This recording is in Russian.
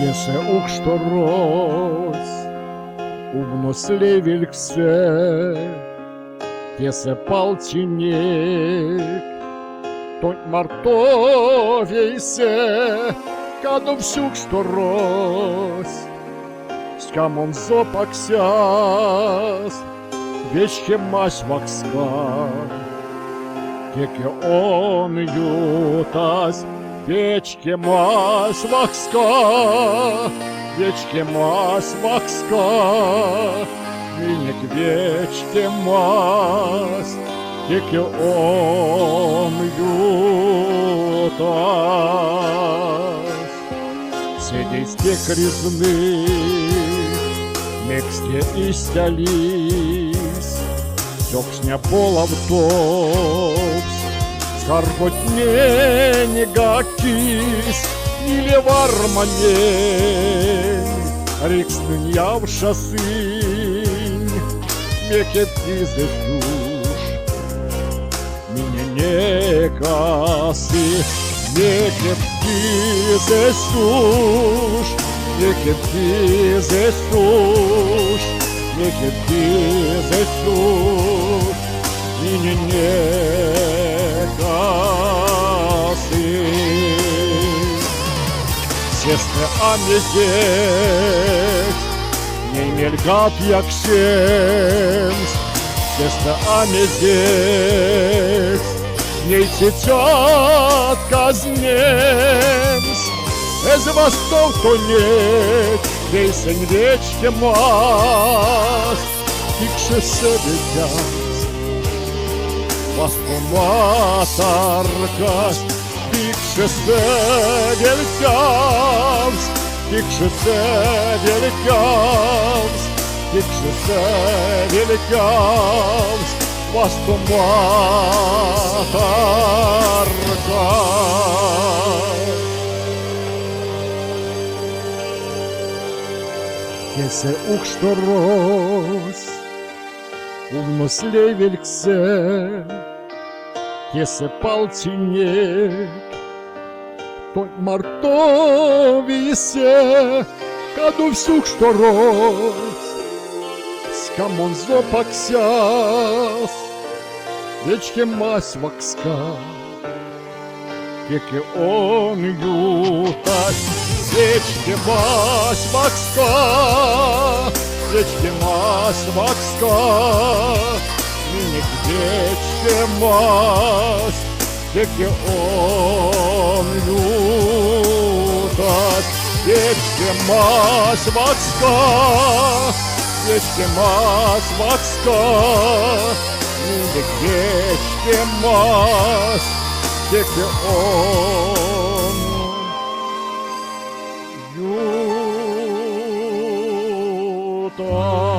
Кеше укшторось, убнослевильксе, кесе палчинек, тонь мартовейсе, каду всюк шторось, скамон зопаксяс, вечке мась вакска, кеке он ютас, вечке мась вакска, вечке мась вакска, минек вечке мась, кеке он ютас. Седейсте кризны, мексте истялись, сёкшня полов топс, скарготне не гакис, или варманень, рикстын явша сынь, меке птизы меня не касы, меке птизы меке птизы меке птизы меня не касы. Сестра амезек, не мельгат як семс, сестра амезек, ней цветет казнемс, эз восток то нет, весен вечке мас, тикше себедяс, воспоматаркас, тикше себедяс, тикше себедяс, тикше себедяс, воспоматаркас. Кесе укшторос, убнослевильксе, кесе палчинек, тонь мартовисе, каду всюк шторос, скамон зопаксяс, вечке мась вакска, кеке он ютас, вечке мась вакска, вечке мась вакска, минек вечке мась, кеке он ютас, вечке мась вакска, вечке мась вакска, минек вечке мась, кеке он ютас.